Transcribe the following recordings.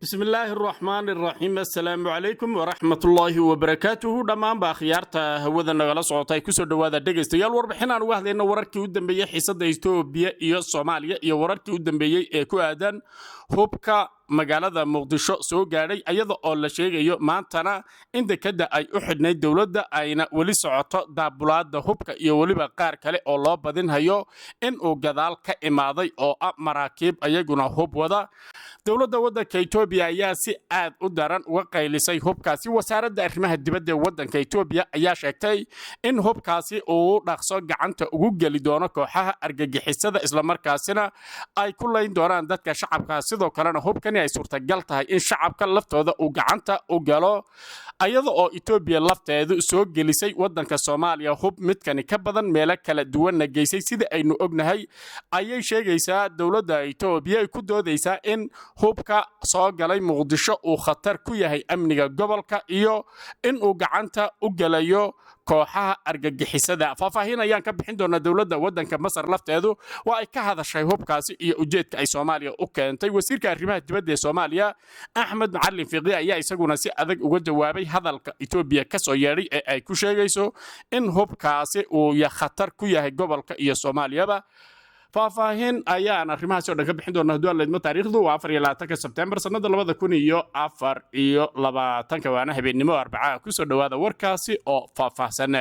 بسم الله الرحمن الرحيم السلام عليكم ورحمة الله وبركاته دمان باخيارتا هودا نغلا سocotay ku soo dhawaada dhageystayaal warbixinaan uga hadlayna wararkii u dambeeyay xiisadda Itoobiya iyo Soomaaliya iyo wararkii u dambeeyay ee ku aadan hubka magaalada Muqdisho soo gaaray ayada oo la sheegayo maantana in dekada ay u xidhnay dawladda ayna wali socoto daabulaada hubka iyo waliba qaar kale oo loo badinhayo in uu gadaal ka imaaday oo maraakiib ayaguna hub wada dawladda waddanka Itoobiya ayaa si aad u daran uga qaylisay hubkaasi wasaaradda arrimaha dibadda ee waddanka Itoobiya ayaa sheegtay in hubkaasi uu dhaqso gacanta ugu gali doono kooxaha argagixisada isla markaasina ay ku leyn doonaan dadka shacabka sidoo kalena hubkani ay suurtagal tahay in shacabka laftooda uu gacanta u galo ayada oo Itoobiya lafteedu soo gelisay waddanka Soomaaliya hub midkani ka badan meelo kala duwan geysay sida aynu ognahay ayay sheegaysaa dawladda Itoobiya ay ku doodaysaa in hubka soo galay Muqdisho uu khatar ku yahay amniga gobolka iyo in uu gacanta u galayo kooxaha argagixisada faahfaahinayaan ka bixin doona dawladda waddanka Masar lafteedu waa ay ka hadashay hubkaasi iyo ujeedka ay Soomaaliya u keentay wasiirka arrimaha dibadda ee Soomaaliya Axmed Macallin Fiqi ayaa isaguna si adag uga jawaabay hadalka Itoobiya ka soo yeeray ee ay ku sheegayso in hubkaasi uu khatar ku yahay gobolka iyo Soomaaliyaba faahfaahin ayaan arrimahaas oo dhan ka bixin doona haddii aan leedmo taariikhdu waa 24 Sebtembar sanada 2024 waana habeenimo Arbaca ku soo dhawaada warkaasi oo faahfaahsan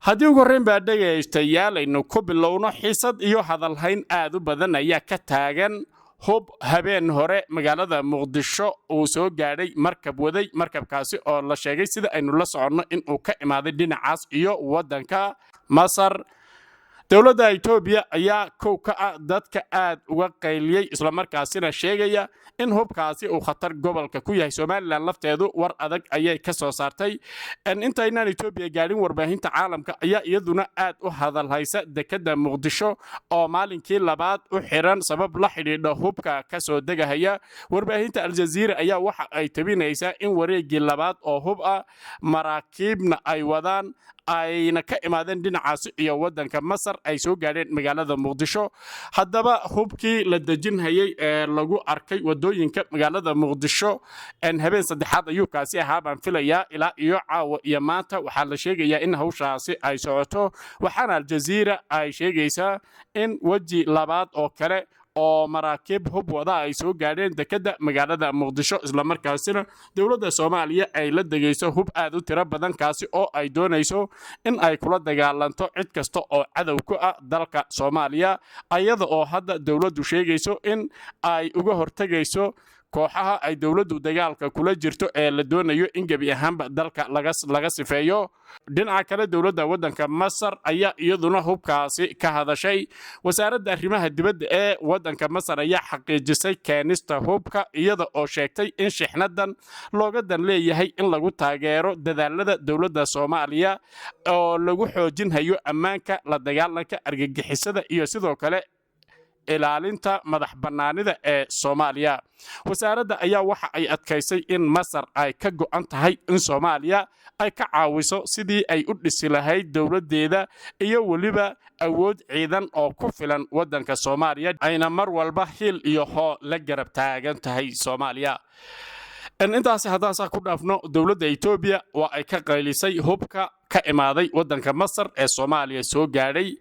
haddii ugu horreyn baa dhagaystayaal aynu ku bilowno xiisad iyo hadalhayn aad u badan ayaa ka taagan hub habeen hore magaalada Muqdisho uu soo gaadhay markab waday markabkaasi oo la sheegay sida aynu la soconno in uu ka imaaday dhinacaas iyo waddanka Masar dawladda Itoobiya ayaa kow ka ah dadka aad uga qayliyay isla markaasina sheegaya in hubkaasi uu khatar gobolka ku yahay Soomaaliland lafteedu war adag ayay ka soo saartay intaynaan Itoobiya gaarin warbaahinta caalamka ayaa iyaduna aad u hadalhaysa dekada Muqdisho oo maalinkii labaad u xiran sabab la xidhiidha hubka ka soo degahaya warbaahinta Al Jazeera ayaa waxa ay tabinaysaa in wareegii labaad oo hub ah maraakiibna ay wadaan ayna ka imaadeen dhinacaas iyo waddanka Masar ay soo gaadheen magaalada Muqdisho haddaba hubkii la dejinayay ee lagu arkay wadooyinka magaalada Muqdisho habeen saddexaad ayuu kaasi ahaa baan filayaa ilaa iyo caawa iyo maanta waxaa la sheegayaa in hawshaasi ay socoto waxaana Al Jazeera ay sheegaysaa in waji labaad oo kale oo maraakiib hub wada ay soo gaadheen dekada magaalada Muqdisho isla markaasina dawladda Soomaaliya ay la degayso hub aad u tiro badan kaasi oo ay doonayso in ay kula dagaalanto cid kasta oo cadow ku ah dalka Soomaaliya ayada oo hadda dawladdu sheegayso in ay uga hortagayso kooxaha ay dawladdu dagaalka kula jirto ee la doonayo in gabi ahaanba dalka laga sifeeyo dhinaca kale dawladda waddanka Masar ayaa iyaduna hubkaasi ka hadashay wasaaradda arrimaha dibadda ee waddanka Masar ayaa xaqiijisay keenista hubka iyada oo sheegtay in shixnadan looga dan leeyahay in lagu taageero dadaalada dawladda Soomaaliya oo lagu xoojinayo ammaanka la dagaalanka argagixisada iyo sidoo kale ilaalinta madax bannaanida ee Soomaaliya wasaaradda ayaa waxa ay adkaysay in Masar ay ka go'an tahay in Soomaaliya ay ka caawiso sidii ay u dhisi lahayd dawladeeda iyo waliba awood ciidan oo ku filan waddanka Soomaaliya ayna mar walba hil iyo hoo la garab taagan tahay Soomaaliya intaas haddaan ku dhaafno dawladda Itoobiya waa ay ka qaylisay hubka ka imaaday waddanka Masar ee Soomaaliya soo gaadhay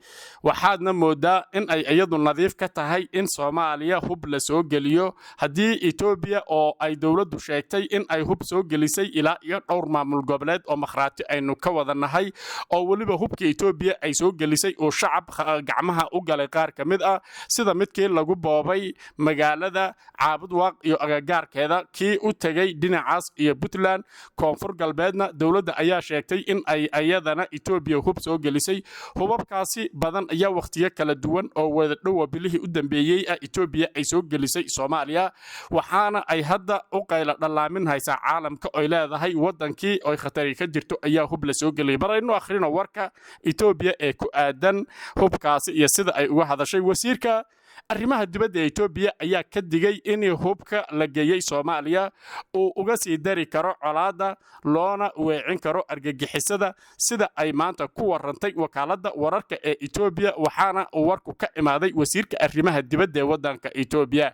waxaadna moodaa in ay iyadu nadiif ka tahay in Soomaaliya hub la soo geliyo haddii Itoobiya oo ay dawladdu sheegtay in ay hub soo gelisay ilaa iyo dhowr maamul goboleed oo makhraati aynu ka wadanahay oo waliba hubka Itoobiya ay soo gelisay oo shacab gacmaha u galay qaar ka mid ah sida midkii lagu boobay magaalada Caabudwaaq iyo agagaarkeeda kii u tagay dhinacaas iyo Puntland koonfur galbeedna dawladda ayaa sheegtay in ay ayadana Itoobiya hub soo gelisay hubabkaasi badan ayaa waqtiyo kala duwan oo wada dhow bilihii u dambeeyay Itoobiya ay soo gelisay Soomaaliya waxaana ay hadda u qayla dhalaamin haysa caalamka oo leedahay wadankii oo khatari ka jirto ayaa hub la soo geliyay barayno akhrino warka Itoobiya ee ku aadan hubkaasi iyo sida ay uga hadashay wasiirka arrimaha dibadda ee Itoobiya ayaa ka digay in hubka la geeyay Soomaaliya uu uga sii dari karo colaadda loona weecin karo argagixisada sida ay maanta ku warantay wakaaladda wararka ee Itoobiya waxaana uu warku ka imaaday wasiirka arrimaha dibadda ee waddanka Itoobiya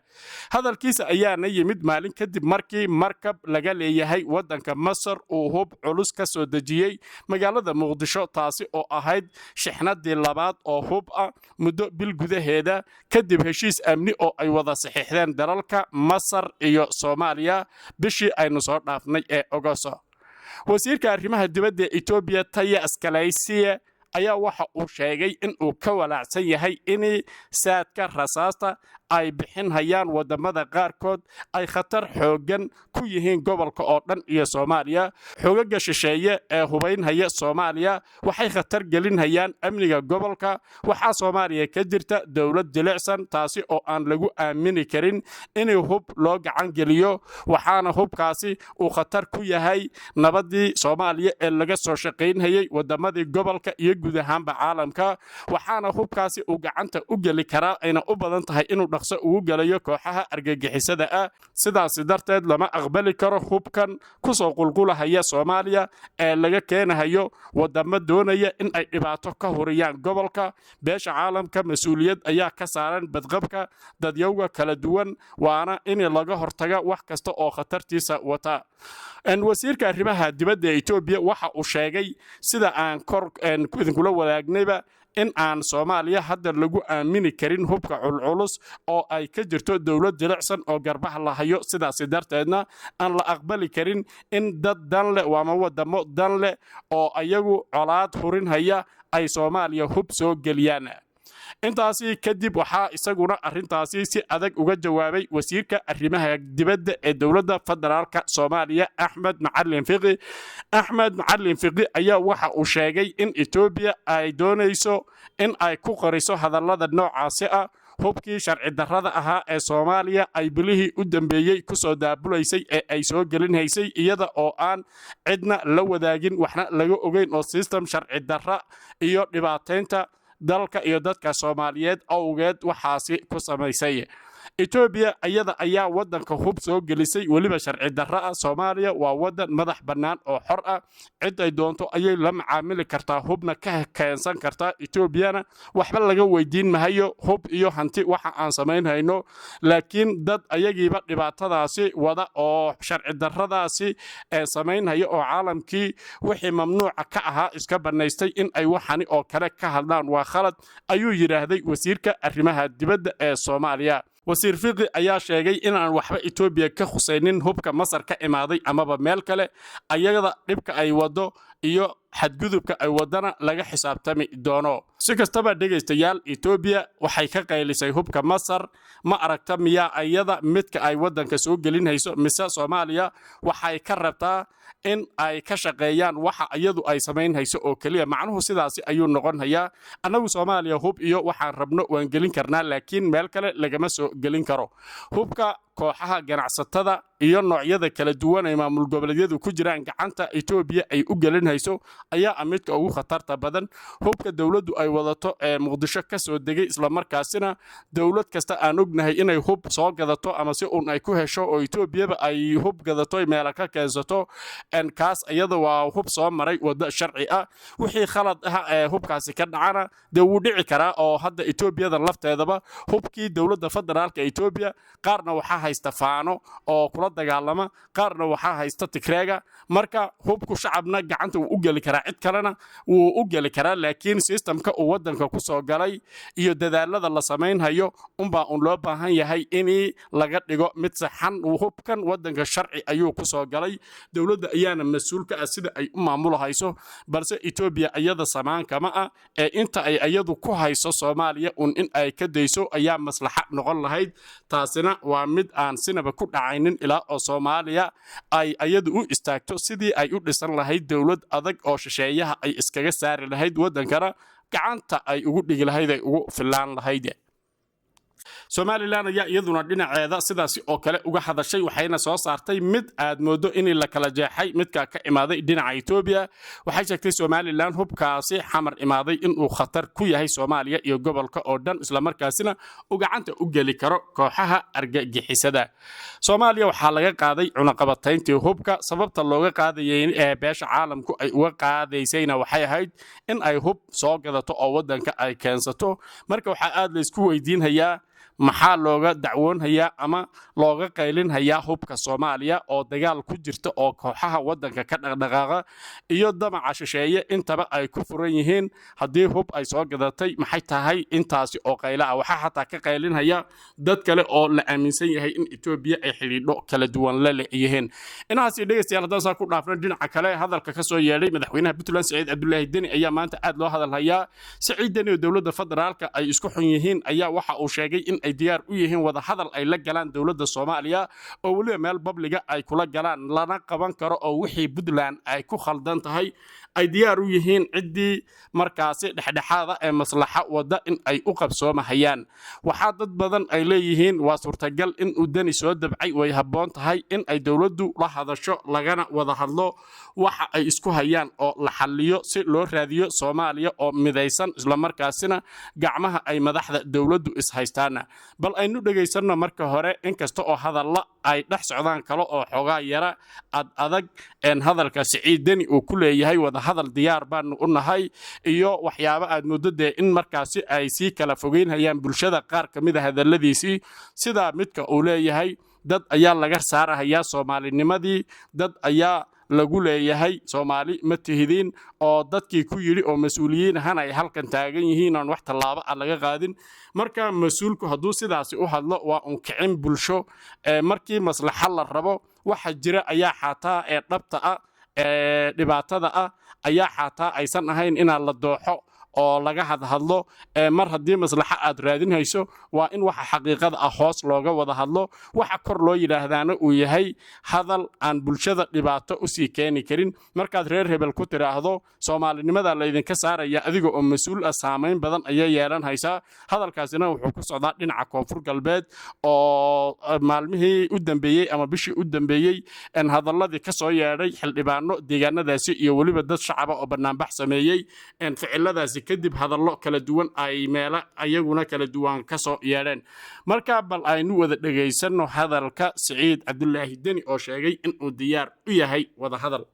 hadalkiisa ayaana yimid maalin kadib markii markab laga leeyahay waddanka Masar uu hub culus ka soo dejiyay magaalada Muqdisho taasi oo ahayd shixnadii labaad oo hub ah muddo bil gudaheeda kadib heshiis amni oo ay wada saxiixdeen dalalka Masar iyo Soomaaliya bishii aynu soo dhaafnay ee Agosto wasiirka arrimaha dibadda ee Itoobiya Taye Asqalaysiye ayaa waxa uu sheegay in uu ka walaacsan yahay in saadka rasaasta ay bixin hayaan wadamada qaarkood ay khatar xoogan ku yihiin gobolka oo dhan iyo Soomaaliya xogaga shisheeye ee hubaynaya Soomaaliya waxay khatar gelin hayaan amniga gobolka waxa Soomaaliya ka jirta dawlad jilicsan taasi oo aan lagu aamini karin in hub loo gacan geliyo waxaana hubkaasi uu khatar ku yahay nabadii Soomaaliya ee laga soo shaqeynayay wadamadii gobolka iyo guud ahaanba caalamka waxaana hubkaasi uu gacanta u gali karaa ayna u badan tahay inuu dhaqso ugu galayo kooxaha argagixisada ah sidaas darteed lama aqbali karo hubkan ku soo qulqulahaya Soomaaliya ee laga keenayo wadamo doonaya in ay dhibaato ka horiyaan gobolka beesha caalamka mas'uuliyad ayaa ka saaran badqabka dadyowga kala duwan waana in laga hortaga wax kasta oo khatartiisa wata wasiirka arrimaha dibadda ee Itoobiya waxa uu sheegay sida aan idinkula wadaagnayba in aan Soomaaliya hadda lagu aamini karin hubka culculus oo ay ka jirto dawlad jilicsan oo garbaha la hayo sidaas darteedna aan la aqbali karin in dad dan leh ama wadamo dan leh oo ayagu colaad hurin haya ay Soomaaliya hub soo geliyaan intaasi kadib waxa isaguna arintaasi si adag uga jawaabay wasiirka arrimaha dibadda ee dawladda federaalka Soomaaliya Axmed Macalin Fiqi ayaa waxa uu sheegay in Itoobiya ay doonayso in ay ku qoriso hadallada noocaasi ah hubkii sharci darrada ahaa ee Soomaaliya ay bilihii u dambeeyay ku soo daabulaysay ee ay soo gelinaysay iyada oo aan cidna la wadaagin waxna laga ogeyn oo system sharci darra iyo dhibaateynta dalka iyo dadka Soomaaliyeed awgeed waxaasi ku samaysay Itoobiya ayada ayaa wadanka hub soo gelisay waliba sharci darra ah Soomaaliya waa wadan madax bannaan oo xor ah cid ay doonto ayay la macaamili kartaa hubna ka keensan kartaa Itoobiyana waxba laga weydiin mahayo hub iyo hanti waxa aan sameynayno laakiin dad ayagiiba dhibaatadaasi wada oo sharci darradaasi ee sameynaya oo caalamkii wixii mamnuuca ka ahaa iska banaystay in ay waxani oo kale ka hadlaan waa khalad ayuu yiraahday wasiirka arrimaha dibadda ee Soomaaliya wasiir Fiqi ayaa sheegay in aan waxba Itoobiya ka khusaynin hubka Masar ka imaaday amaba meel kale ayagada dhibka ay wado iyo xadgudubka ay wadana laga xisaabtami doono si kastaba dhageystayaal Itoobiya waxay ka qaylisay hubka Masar ma aragta miya ayada midka ay wadanka soo gelinayso mise Soomaaliya waxay ka rabtaa in ay ka shaqeeyaan waxa iyadu ay sameynayso oo kaliya macnuhu sidaas ayuu noqon hayaa anagu Soomaaliya hub iyo waxaan rabno waan gelin karnaa laakiin meel kale lagama soo gelin karo hubka kooxaha ganacsatada iyo noocyada kala duwan ee maamul goboleedyadu ku jiraan gacanta Itoobiya ay u gelinayso ayaa midka ugu khatarta badan hubka dawladdu ay wadato ee Muqdisho ka soo degay isla markaasina dawlad kasta aan ognahay inay hub soo gadato ama si uun ay ku hesho oo Itoobiyaba ay hub gadato meel ka keensato en kaas iyada waa hub soo maray wada sharci ah wixii khalad ah ee hubkaasi ka dhacana wuu dhici karaa oo hadda Itoobiyada lafteedaba hubkii dawladda federaalka Itoobiya qaarna waxa haysta faano oo kula dagaalama qaarna waxa haysta tikreega marka hubku shacabna gacanta uu u gali karaa cid kalena wuu u gali karaa laakiin systemka uu wadanka ku soo galay iyo dadaalada la sameeynayo loo baahan yahay in laga dhigo mid saxan hubkan wadanka sharci ayuu ku soo galay dawladda ayaana mas'uulka ah sida ay u maamulahayso balse Itoobiya ayada samaan kama ah ee inta ay ayadu ku hayso Soomaaliya in ay ka deyso ayaa maslaxad noqon lahayd taasina waa mid aan sinaba ku dhacaynin ilaa oo Soomaaliya ay ayadu u istaagto sidii ay u dhisan lahayd dawlad adag oo shisheeyaha ay iskaga saari lahayd wadankana gacanta ay ugu dhigi lahayd ay ugu filaan lahayd Somaliland ayaa iyaduna dhinaceeda sidaasi oo kale uga hadashay waxayna soo saartay mid aad moodo in la kala jeexay midka ka imaaday dhinaca Ethiopia waxay sheegtay Somaliland hubkaasi xamar imaaday in uu khatar ku yahay Soomaaliya iyo gobolka oo dhan isla markaasina uu gacanta u gali karo kooxaha argagixisada Soomaaliya waxa laga qaaday cunaqabatayntii hubka sababta looga qaadayay ee beesha caalamku ay uga qaadaysayna waxay ahayd in ay hub soo gadato oo wadanka ay keensato marka waxa aad la isku weydiinayaa maxaa looga dacwoonhayaa ama looga qaylinhayaa hubka Soomaaliya oo dagaal ku jirta oo kooxaha wadanka ka dhaqdhaqaaqa iyo damaca shisheeye intaba ay ku furan yihiin hadii hub ay soo gadatay maxay tahay intaasi oo qayla ah waxa xataa ka qaylinhaya dad kale oo la aaminsan yahay in Ethiopia ay xiriidho kala duwan la leeyihiin inaasi dhageystayaal hadaan ku dhaafnay dhinaca kale hadalka ka soo yeelay madaxweynaha Puntland Saciid Cabdullaahi Deni ayaa maanta aad loo hadalhayaa Saciid Deni oo dawladda federaalka ay isku xun yihiin ayaa waxa uu sheegay in ay diyaar u yihiin wada hadal ay la galaan dawladda Soomaaliya oo waliba meel publiga ay kula galaan lana qaban karo oo wixii Puntland ay ku khaldan tahay ay diyaar u yihiin cidii markaasi dhexdhexaada ee maslaxa wada in ay u qabsoomahayaan waxa dad badan ay leeyihiin waa suurtagal in uu Deni soo dabcay way haboon tahay in ay dawladdu la hadasho lagana wada hadlo waxa ay isku hayaan oo la xalliyo si loo raadiyo Soomaaliya oo midaysan isla markaasina gacmaha ay madaxda dawladdu is haystaan bal aynu dhageysano marka hore inkasta oo hadalla ay dhex socdaan kale oo xogaa yara adag in hadalka Saciid Deni uu ku leeyahay wada hadal diyaar baan u nahay iyo waxyaabo aad muddo in markaasi ay si kala fogeynayaan bulshada qaar kamid ah hadalladiisii sida midka uu leeyahay dad ayaa laga saarayaa Soomaalinimadii dad ayaa lagu leeyahay Soomaali ma tihidin oo dadkii ku yiri oo mas'uuliyiin ahaan ay halkan taagan yihiin oo wax talaabo ah laga qaadin marka mas'uulku haduu sidaasi u hadlo waa un kicin bulsho markii maslaxa la rabo waxa jira ayaa xataa ee dhabta ah dhibaatada ah ayaa xataa aysan ahayn in la dooxo oo laga hadlo mar hadii maslaxa aad raadinayso waa in waxa xaqiiqada ah hoos looga wada hadlo waxa kor loo yiraahdaana uu yahay hadal aan bulshada dhibaato u sii keeni karin markaad reer hebel ku tiraahdo Soomaalinimada la idinka saaraya adiga oo mas'uul ah saameyn badan ayay yeelanaysaa hadalkaasina wuxuu ku socdaa dhinaca koonfur galbeed oo maalmihii u dambeeyay ama bishii u dambeeyay in hadalladii ka soo yeeray xildhibaano deegaanadaasi iyo waliba dad shacab oo banaanbax sameeyay in ficiladaasi kadib hadallo kala duwan ay meela ayaguna kala duwan ka soo yeeleen marka bal aynu wada dhageysano hadalka Saciid Cabdullaahi Deni oo sheegay in uu diyaar u yahay wada hadal